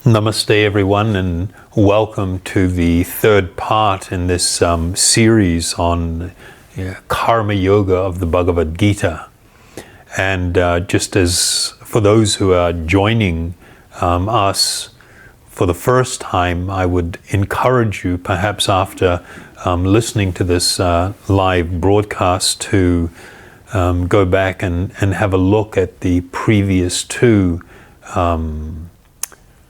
Namaste everyone, and welcome to the third part in this series on Karma Yoga of the Bhagavad Gita. And just as for those who are joining us for the first time, I would encourage you, perhaps after listening to this live broadcast, to go back and have a look at the previous two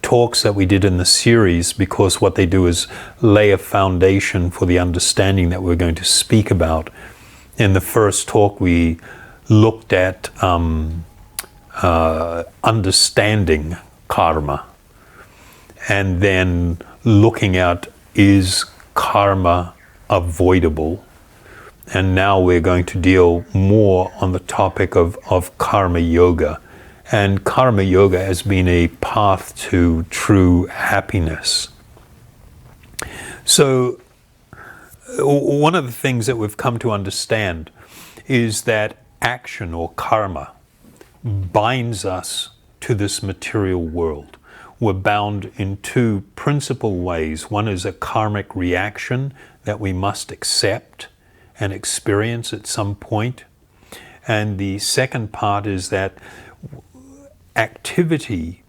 talks that we did in the series, because what they do is lay a foundation for the understanding that we're going to speak about. In the first talk, we looked at understanding karma, and then looking at, is karma avoidable? And now we're going to deal more on the topic of karma yoga. And karma yoga has been a path to true happiness. So one of the things that we've come to understand is that action, or karma, binds us to this material world. We're bound in two principal ways. One is a karmic reaction that we must accept and experience at some point. And the second part is that activity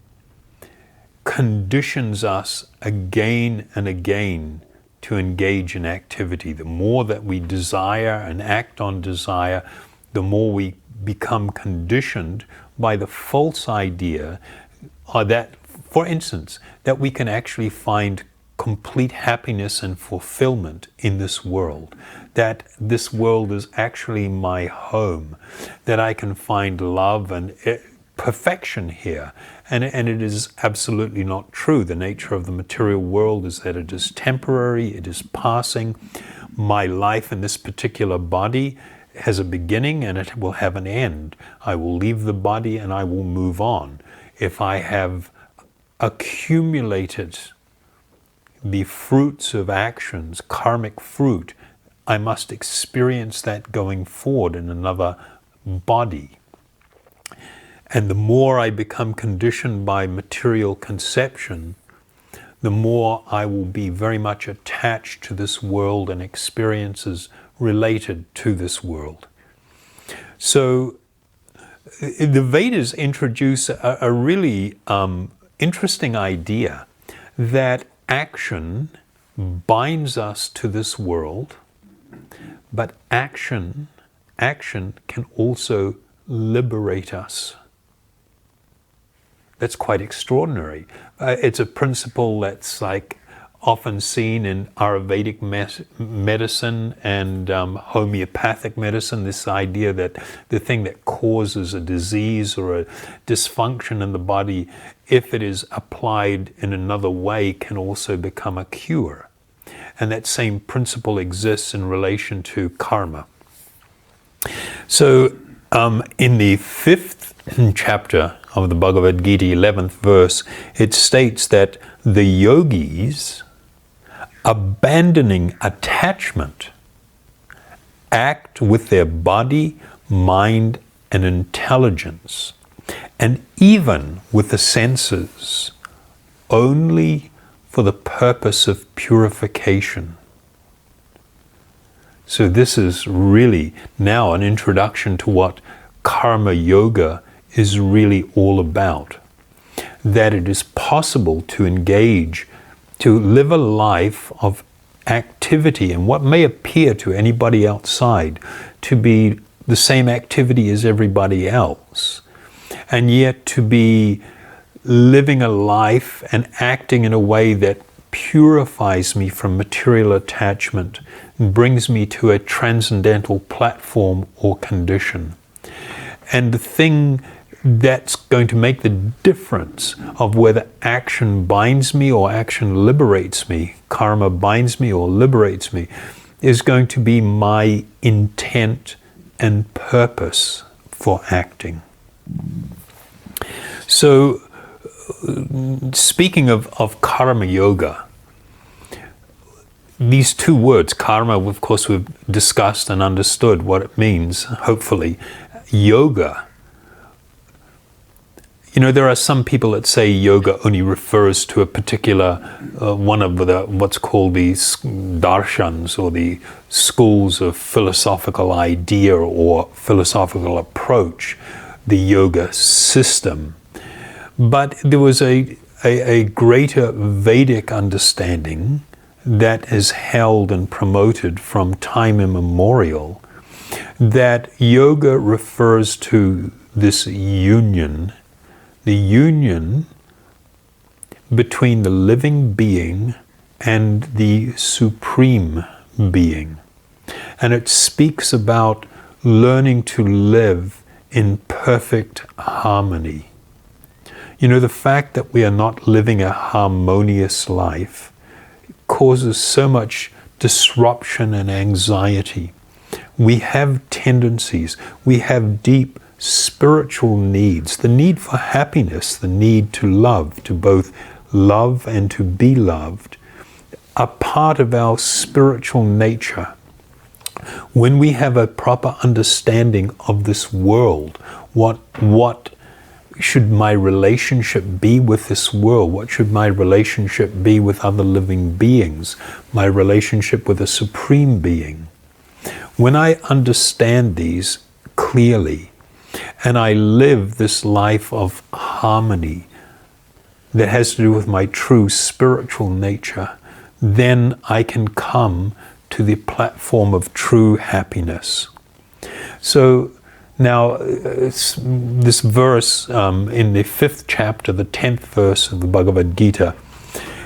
conditions us again and again to engage in activity. The more that we desire and act on desire, the more we become conditioned by the false idea that, for instance, that we can actually find complete happiness and fulfillment in this world, that this world is actually my home, that I can find love and perfection here. And it is absolutely not true. The nature of the material world is that it is temporary, it is passing. My life in this particular body has a beginning and it will have an end. I will leave the body and I will move on. If I have accumulated the fruits of actions, karmic fruit, I must experience that going forward in another body. And the more I become conditioned by material conception, the more I will be very much attached to this world and experiences related to this world. So the Vedas introduce a really interesting idea that action binds us to this world, but action can also liberate us. That's quite extraordinary. It's a principle that's often seen in Vedic medicine and homeopathic medicine, this idea that the thing that causes a disease or a dysfunction in the body, if it is applied in another way, can also become a cure. And that same principle exists in relation to karma. So in the 5th chapter of the Bhagavad Gita, 11th verse, it states that the yogis, abandoning attachment, act with their body, mind, and intelligence, and even with the senses, only for the purpose of purification. So this is really now an introduction to what karma yoga is really all about. That it is possible to engage, to live a life of activity, and what may appear to anybody outside to be the same activity as everybody else, and yet to be living a life and acting in a way that purifies me from material attachment and brings me to a transcendental platform or condition. And the thing that's going to make the difference of whether action binds me or action liberates me, karma binds me or liberates me, is going to be my intent and purpose for acting. So, speaking of karma yoga, these two words, karma, of course, we've discussed and understood what it means, hopefully. Yoga there are some people that say yoga only refers to a particular one of what's called the darshans, or the schools of philosophical idea or philosophical approach, the yoga system. But there was a greater Vedic understanding that is held and promoted from time immemorial, that yoga refers to this union, the union between the living being and the supreme being. And it speaks about learning to live in perfect harmony. The fact that we are not living a harmonious life causes so much disruption and anxiety. We have tendencies, we have deep spiritual needs, the need for happiness, the need to love, to both love and to be loved, are part of our spiritual nature. When we have a proper understanding of this world, what should my relationship be with this world? What should my relationship be with other living beings? My relationship with a supreme being? When I understand these clearly, and I live this life of harmony that has to do with my true spiritual nature, then I can come to the platform of true happiness. So now, this verse in the 5th chapter, the 10th verse of the Bhagavad Gita,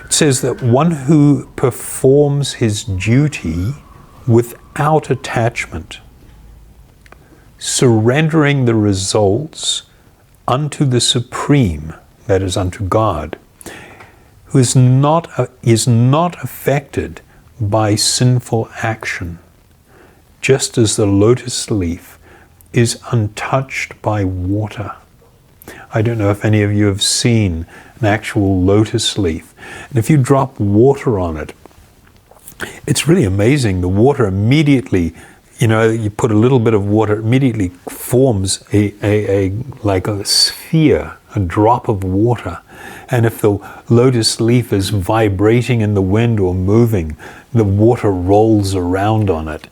it says that one who performs his duty without attachment, surrendering the results unto the Supreme, that is, unto God, who is not affected by sinful action, just as the lotus leaf is untouched by water. I don't know if any of you have seen an actual lotus leaf. And if you drop water on it, it's really amazing. The water immediately, you put a little bit of water, immediately forms like a sphere, a drop of water. And if the lotus leaf is vibrating in the wind or moving, the water rolls around on it.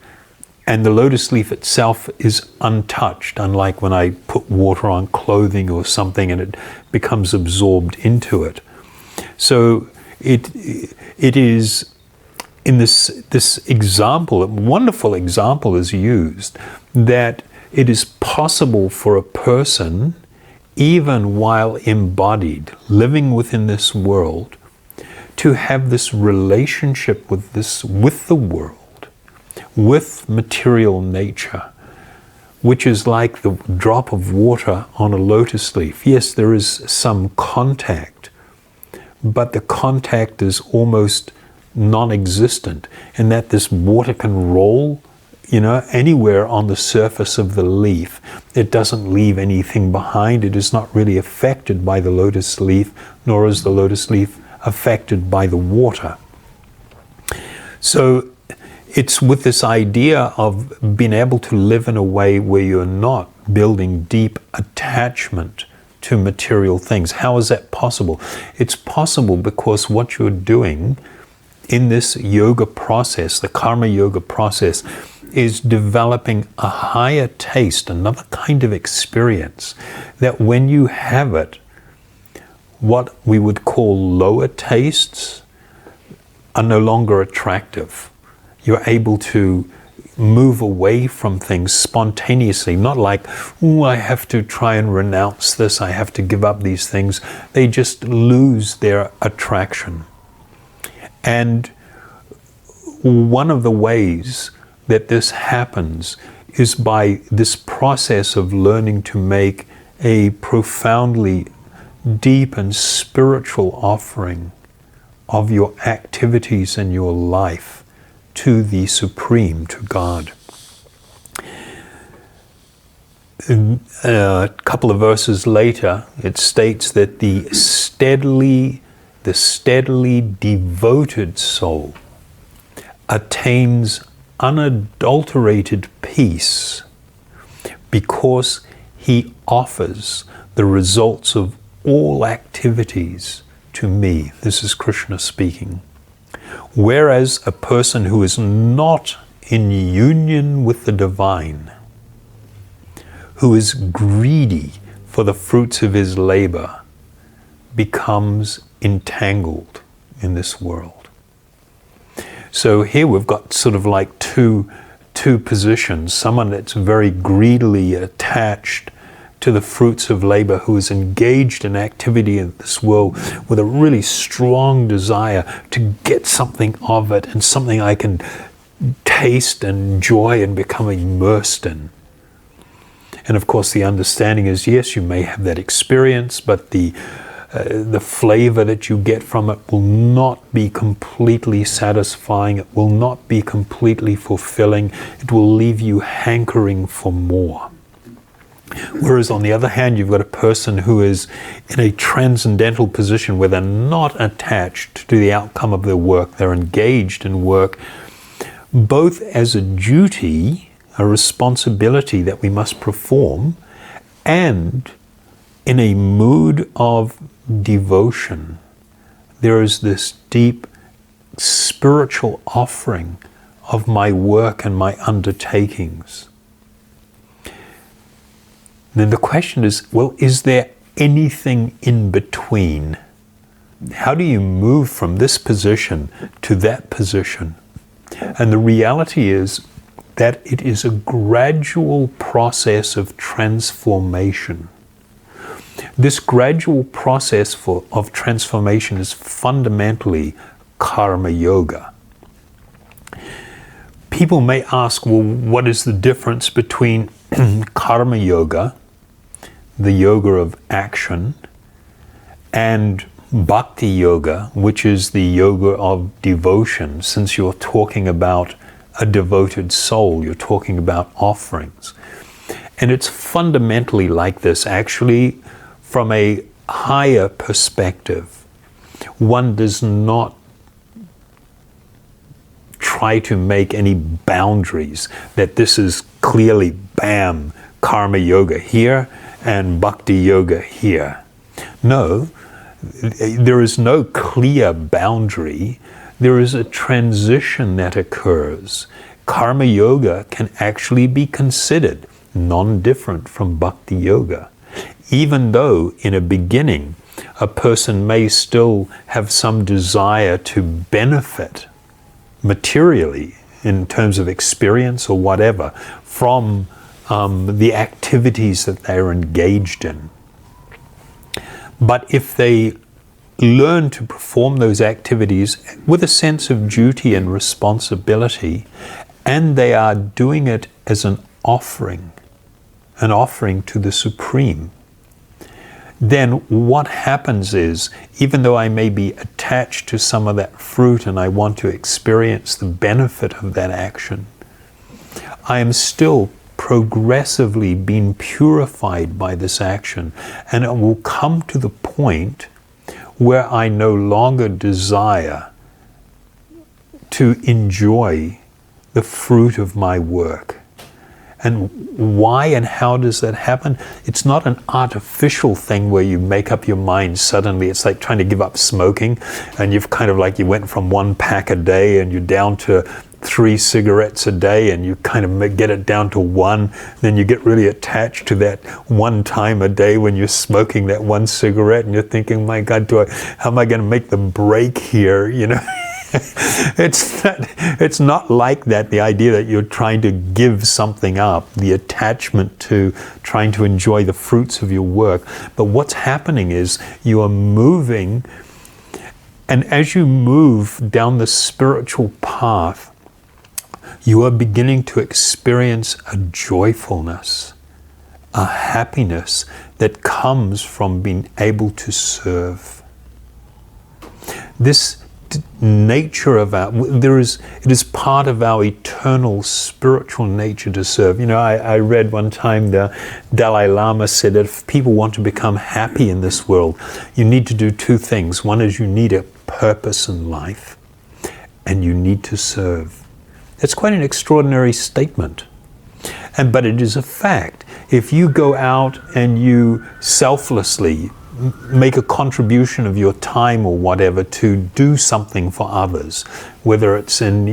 And the lotus leaf itself is untouched, unlike when I put water on clothing or something and it becomes absorbed into it. So it is in this example, a wonderful example is used, that it is possible for a person, even while embodied, living within this world, to have this relationship with the world, with material nature, which is like the drop of water on a lotus leaf. Yes, there is some contact, but the contact is almost non-existent, in that this water can roll, anywhere on the surface of the leaf. It doesn't leave anything behind. It is not really affected by the lotus leaf, nor is the lotus leaf affected by the water. So it's with this idea of being able to live in a way where you're not building deep attachment to material things. How is that possible? It's possible because what you're doing in this yoga process, the karma yoga process, is developing a higher taste, another kind of experience, that when you have it, what we would call lower tastes are no longer attractive. You're able to move away from things spontaneously, not like, I have to try and renounce this, I have to give up these things. They just lose their attraction. And one of the ways that this happens is by this process of learning to make a profoundly deep and spiritual offering of your activities and your life to the Supreme, to God. A couple of verses later, it states that the steadily devoted soul attains unadulterated peace because he offers the results of all activities to me. This is Krishna speaking. Whereas a person who is not in union with the divine, who is greedy for the fruits of his labor, becomes entangled in this world. So here we've got sort of like two positions. Someone that's very greedily attached to the fruits of labor, who is engaged in activity in this world with a really strong desire to get something of it, and something I can taste and enjoy and become immersed in. And of course the understanding is, yes, you may have that experience, but the flavor that you get from it will not be completely satisfying. It will not be completely fulfilling. It will leave you hankering for more. Whereas on the other hand, you've got a person who is in a transcendental position where they're not attached to the outcome of their work. They're engaged in work, both as a duty, a responsibility that we must perform, and in a mood of devotion. There is this deep spiritual offering of my work and my undertakings. Then the question is, well, is there anything in between? How do you move from this position to that position? And the reality is that it is a gradual process of transformation. This gradual process of transformation is fundamentally karma yoga. People may ask, well, what is the difference between karma yoga, the yoga of action, and Bhakti Yoga, which is the yoga of devotion? Since you're talking about a devoted soul, you're talking about offerings. And it's fundamentally like this. Actually, from a higher perspective, one does not try to make any boundaries that this is clearly, bam, karma yoga here and bhakti yoga here. No, there is no clear boundary. There is a transition that occurs. Karma yoga can actually be considered non-different from bhakti yoga, even though in a beginning a person may still have some desire to benefit materially in terms of experience or whatever from the activities that they are engaged in. But if they learn to perform those activities with a sense of duty and responsibility, and they are doing it as an offering to the Supreme, then what happens is, even though I may be attached to some of that fruit and I want to experience the benefit of that action, I am still progressively being purified by this action, and it will come to the point where I no longer desire to enjoy the fruit of my work. And why and how does that happen? It's not an artificial thing where you make up your mind suddenly. It's like trying to give up smoking, and you've kind of like, you went from 1 pack a day and you're down to 3 cigarettes a day, and you kind of get it down to 1. Then you get really attached to that 1 time a day when you're smoking that 1 cigarette, and you're thinking, my God, how am I going to make the break here? You know. It's not like that, the idea that you're trying to give something up, the attachment to trying to enjoy the fruits of your work. But what's happening is you are moving, and as you move down the spiritual path, you are beginning to experience a joyfulness, a happiness that comes from being able to serve. This nature of it is part of our eternal spiritual nature to serve. You know, I read one time the Dalai Lama said that if people want to become happy in this world, you need to do 2 things. One is you need a purpose in life, and you need to serve. It's quite an extraordinary statement. But it is a fact. If you go out and you selflessly make a contribution of your time or whatever to do something for others, whether it's in,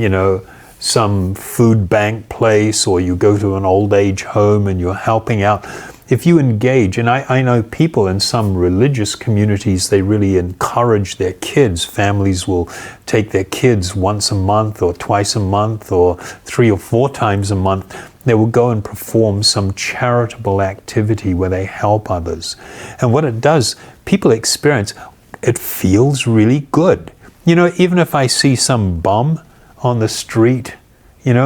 some food bank place, or you go to an old age home and you're helping out. If you engage, and I know people in some religious communities, they really encourage their kids. Families will take their kids once a month or twice a month or 3 or 4 times a month. They will go and perform some charitable activity where they help others. And what it does, people experience, it feels really good. Even if I see some bum on the street, and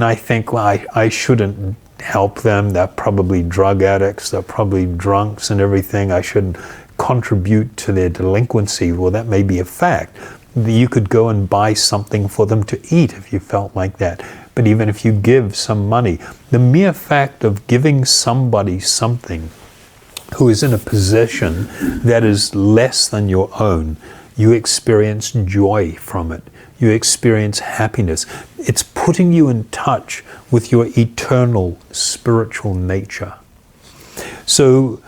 I think, well, I shouldn't help them. They're probably drug addicts. They're probably drunks and everything. I shouldn't contribute to their delinquency. Well, that may be a fact. You could go and buy something for them to eat if you felt like that. But even if you give some money, the mere fact of giving somebody something who is in a position that is less than your own, you experience joy from it. You experience happiness. It's putting you in touch with your eternal spiritual nature. So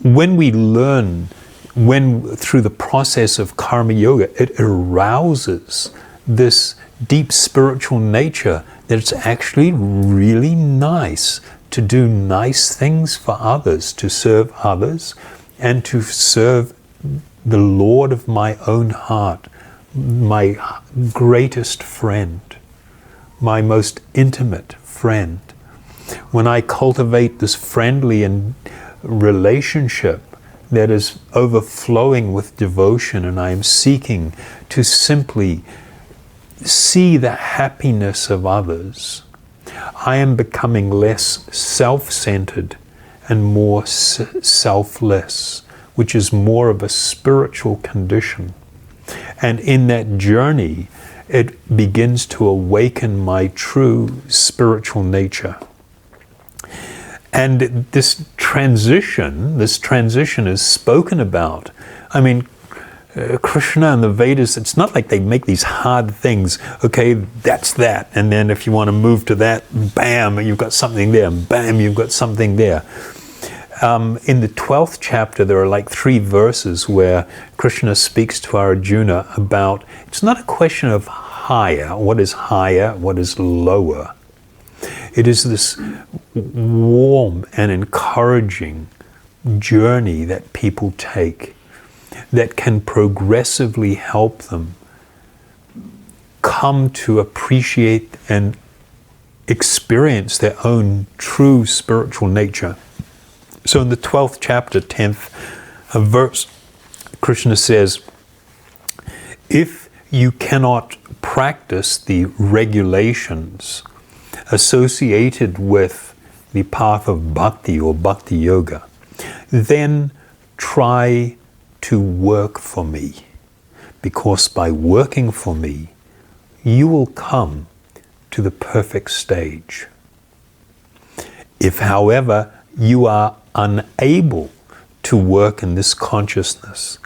when we learn, through the process of karma yoga, it arouses this deep spiritual nature that it's actually really nice to do nice things for others, to serve others, and to serve the Lord of my own heart, my greatest friend, my most intimate friend. When I cultivate this friendly and relationship that is overflowing with devotion, and I am seeking to simply see the happiness of others, I am becoming less self-centered and more selfless, which is more of a spiritual condition. And in that journey, it begins to awaken my true spiritual nature. And this transition is spoken about. I mean, Krishna and the Vedas, it's not like they make these hard things. Okay, that's that. And then if you want to move to that, bam, you've got something there. Bam, you've got something there. In the 12th chapter, there are like 3 verses where Krishna speaks to Arjuna about, it's not a question of higher, what is lower. It is this warm and encouraging journey that people take that can progressively help them come to appreciate and experience their own true spiritual nature. So in the 12th chapter, 10th verse, Krishna says, if you cannot practice the regulations associated with the path of bhakti or Bhakti Yoga, then try to work for me, because by working for me, you will come to the perfect stage. If, however, you are unable to work in this consciousness,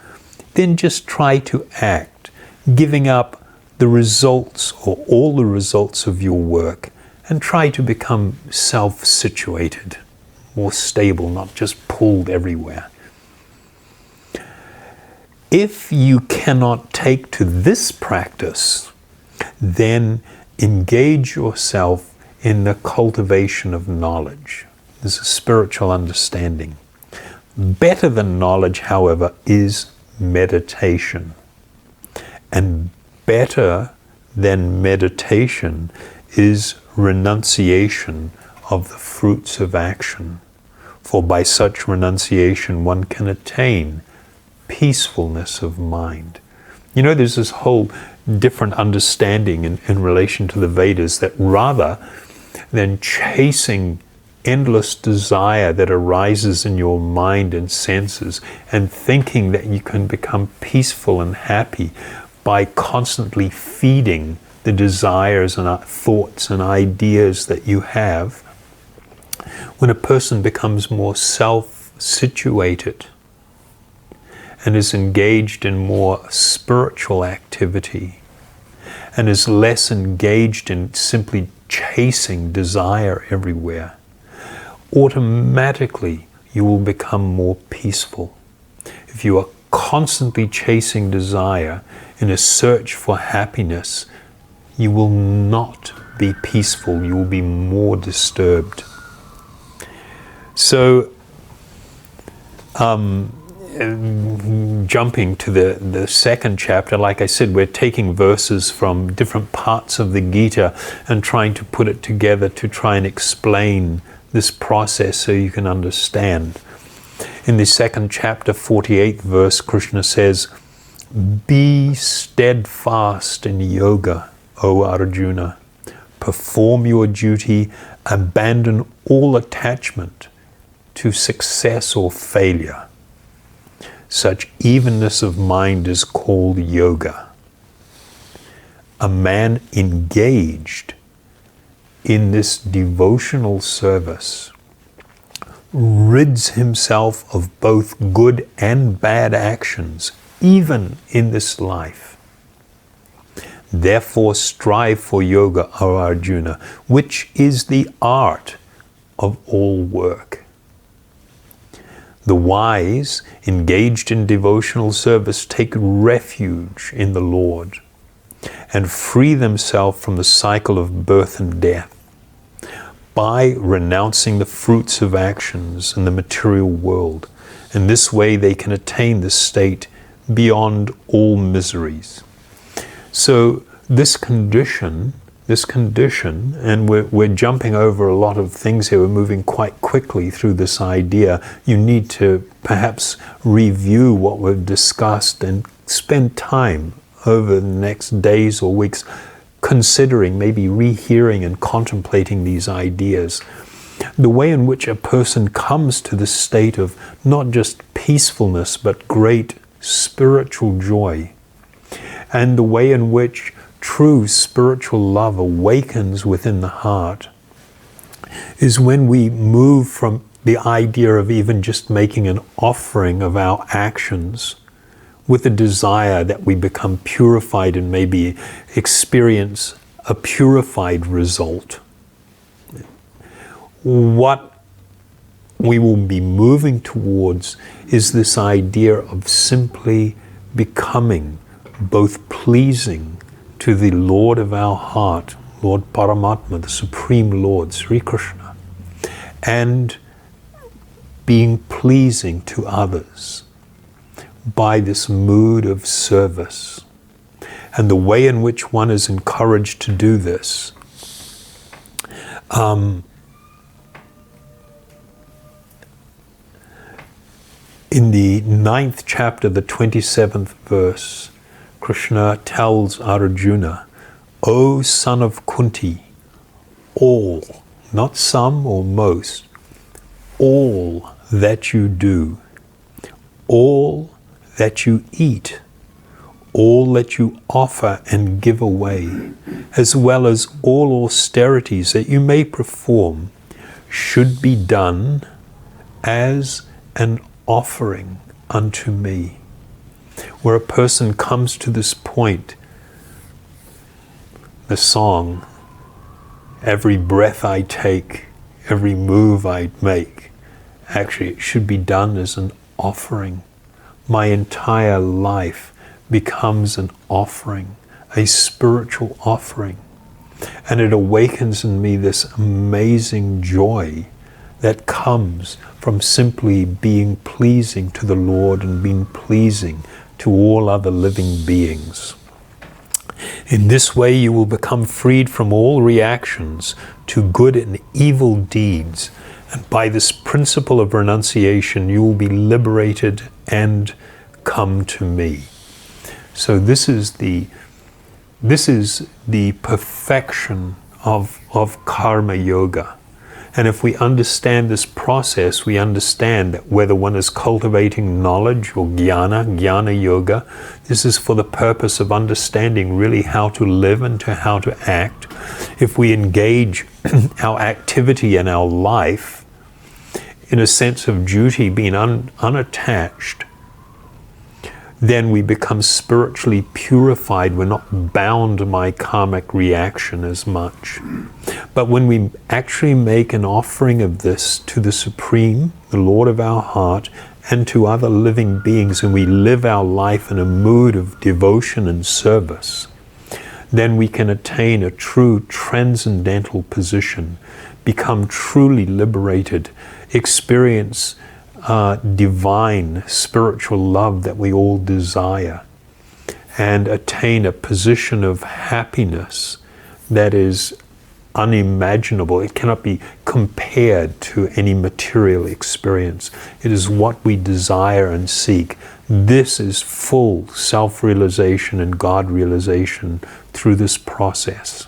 then just try to act, giving up the results or all the results of your work, and try to become self-situated, more stable, not just pulled everywhere. If you cannot take to this practice, then engage yourself in the cultivation of knowledge. This is spiritual understanding. Better than knowledge, however, is meditation. And better than meditation is renunciation of the fruits of action. For by such renunciation one can attain peacefulness of mind. There's this whole different understanding in relation to the Vedas, that rather than chasing endless desire that arises in your mind and senses and thinking that you can become peaceful and happy by constantly feeding the desires and thoughts and ideas that you have, when a person becomes more self-situated and is engaged in more spiritual activity and is less engaged in simply chasing desire everywhere, automatically you will become more peaceful. If you are constantly chasing desire in a search for happiness, you will not be peaceful. You will be more disturbed. So, jumping to the second chapter, like I said, we're taking verses from different parts of the Gita and trying to put it together to try and explain this process so you can understand. In the second chapter, 48th verse, Krishna says, "Be steadfast in yoga, O Arjuna. Perform your duty, abandon all attachment to success or failure. Such evenness of mind is called yoga. A man engaged in this devotional service rids himself of both good and bad actions, even in this life. Therefore strive for yoga, O Arjuna, which is the art of all work." The wise, engaged in devotional service, take refuge in the Lord and free themselves from the cycle of birth and death by renouncing the fruits of actions in the material world. In this way, they can attain the state beyond all miseries. So this condition, and we're jumping over a lot of things here, we're moving quite quickly through this idea. You need to perhaps review what we've discussed and spend time over the next days or weeks considering, maybe rehearing and contemplating these ideas. The way in which a person comes to the state of not just peacefulness, but great spiritual joy, and the way in which true spiritual love awakens within the heart, is when we move from the idea of even just making an offering of our actions with a desire that we become purified and maybe experience a purified result. What we will be moving towards is this idea of simply becoming both pleasing to the Lord of our heart, Lord Paramatma, the Supreme Lord, Sri Krishna, and being pleasing to others by this mood of service. And the way in which one is encouraged to do this, in the 9th chapter, the 27th verse, Krishna tells Arjuna, "O son of Kunti, all, not some or most, all that you do, all that you eat, all that you offer and give away, as well as all austerities that you may perform, should be done as an offering unto me." Where a person comes to this point, the song, "Every breath I take, every move I make," actually it should be done as an offering. My entire life becomes an offering, a spiritual offering. And it awakens in me this amazing joy that comes from simply being pleasing to the Lord and being pleasing to all other living beings. In this way you will become freed from all reactions to good and evil deeds, and by this principle of renunciation you will be liberated and come to me. So this is the perfection of karma yoga. And if we understand this process, we understand that whether one is cultivating knowledge or jnana yoga, this is for the purpose of understanding really how to live and how to act. If we engage our activity and our life in a sense of duty, being unattached then we become spiritually purified. We're not bound by karmic reaction as much. But when we actually make an offering of this to the Supreme, the Lord of our heart, and to other living beings, and we live our life in a mood of devotion and service, then we can attain a true transcendental position, become truly liberated, experience divine spiritual love that we all desire, and attain a position of happiness that is unimaginable. It cannot be compared to any material experience. It is what we desire and seek. This is full self-realization and God realization through this process.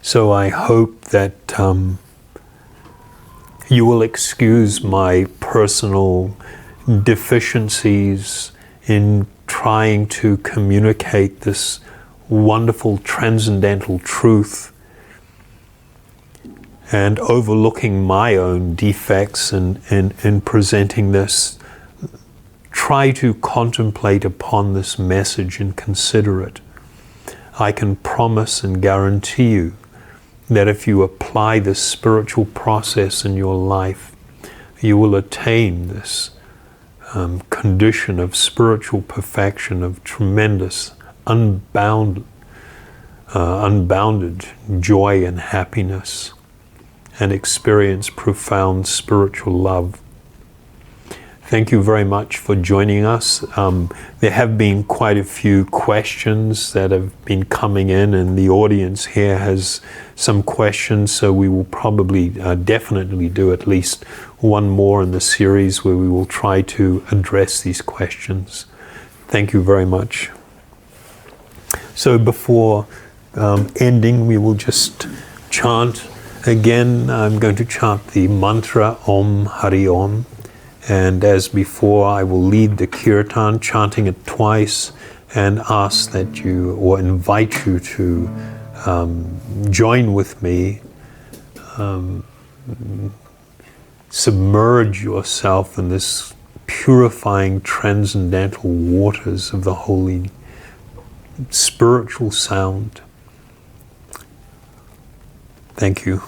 So I hope that you will excuse my personal deficiencies in trying to communicate this wonderful transcendental truth, and overlooking my own defects in presenting this. Try to contemplate upon this message and consider it. I can promise and guarantee you that if you apply this spiritual process in your life, you will attain this condition of spiritual perfection, of tremendous, unbounded joy and happiness, and experience profound spiritual love. Thank you very much for joining us. There have been quite a few questions that have been coming in, and the audience here has some questions, so we will probably definitely do at least one more in the series where we will try to address these questions. Thank you very much. So before ending, we will just chant again. I'm going to chant the mantra Om Hari Om. And as before, I will lead the kirtan, chanting it twice, and ask that you, or invite you to join with me, submerge yourself in this purifying transcendental waters of the holy spiritual sound. Thank you.